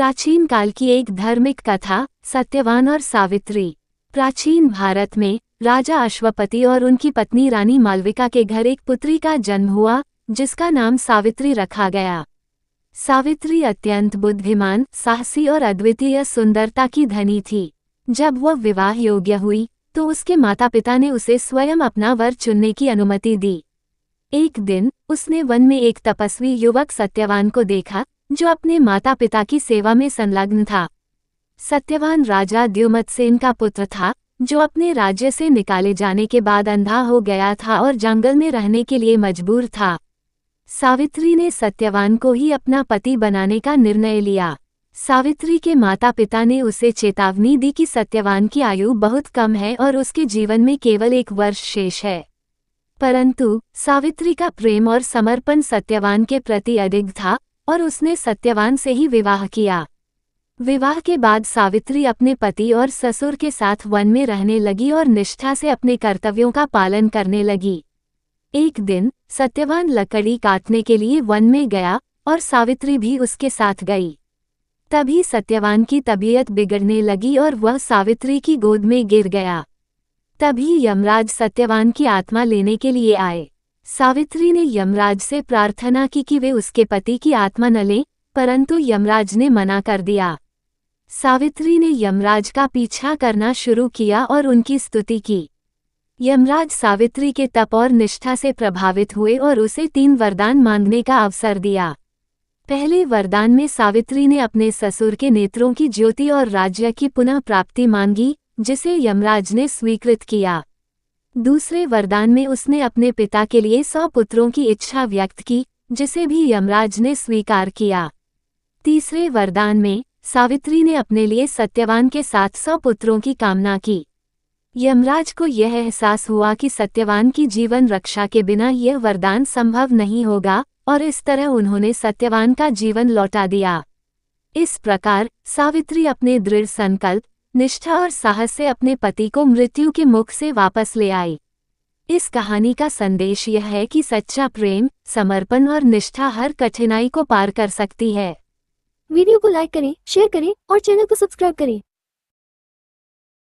प्राचीन काल की एक धार्मिक कथा, सत्यवान और सावित्री। प्राचीन भारत में राजा अश्वपति और उनकी पत्नी रानी मालविका के घर एक पुत्री का जन्म हुआ, जिसका नाम सावित्री रखा गया। सावित्री अत्यंत बुद्धिमान, साहसी और अद्वितीय सुंदरता की धनी थी। जब वह विवाह योग्य हुई तो उसके माता पिता ने उसे स्वयं अपना वर चुनने की अनुमति दी। एक दिन उसने वन में एक तपस्वी युवक सत्यवान को देखा, जो अपने माता पिता की सेवा में संलग्न था। सत्यवान राजा द्युमत्सेन का पुत्र था, जो अपने राज्य से निकाले जाने के बाद अंधा हो गया था और जंगल में रहने के लिए मजबूर था। सावित्री ने सत्यवान को ही अपना पति बनाने का निर्णय लिया। सावित्री के माता पिता ने उसे चेतावनी दी कि सत्यवान की आयु बहुत कम है और उसके जीवन में केवल 1 वर्ष शेष है। परंतु सावित्री का प्रेम और समर्पण सत्यवान के प्रति अडिग था और उसने सत्यवान से ही विवाह किया। विवाह के बाद सावित्री अपने पति और ससुर के साथ वन में रहने लगी और निष्ठा से अपने कर्तव्यों का पालन करने लगी। एक दिन सत्यवान लकड़ी काटने के लिए वन में गया और सावित्री भी उसके साथ गई। तभी सत्यवान की तबीयत बिगड़ने लगी और वह सावित्री की गोद में गिर गया। तभी यमराज सत्यवान की आत्मा लेने के लिए आए। सावित्री ने यमराज से प्रार्थना की कि वे उसके पति की आत्मा न लें, परंतु यमराज ने मना कर दिया। सावित्री ने यमराज का पीछा करना शुरू किया और उनकी स्तुति की। यमराज सावित्री के तप और निष्ठा से प्रभावित हुए और उसे 3 वरदान मांगने का अवसर दिया। पहले वरदान में सावित्री ने अपने ससुर के नेत्रों की ज्योति और राज्य की पुनः प्राप्ति मांगी, जिसे यमराज ने स्वीकृत किया। दूसरे वरदान में उसने अपने पिता के लिए 100 पुत्रों की इच्छा व्यक्त की, जिसे भी यमराज ने स्वीकार किया। तीसरे वरदान में सावित्री ने अपने लिए सत्यवान के साथ 100 पुत्रों की कामना की। यमराज को यह एहसास हुआ कि सत्यवान की जीवन रक्षा के बिना यह वरदान संभव नहीं होगा, और इस तरह उन्होंने सत्यवान का जीवन लौटा दिया। इस प्रकार सावित्री अपने दृढ़ संकल्प, निष्ठा और साहस से अपने पति को मृत्यु के मुख से वापस ले आई। इस कहानी का संदेश यह है कि सच्चा प्रेम, समर्पण और निष्ठा हर कठिनाई को पार कर सकती है। वीडियो को लाइक करें, शेयर करें और चैनल को सब्सक्राइब करें।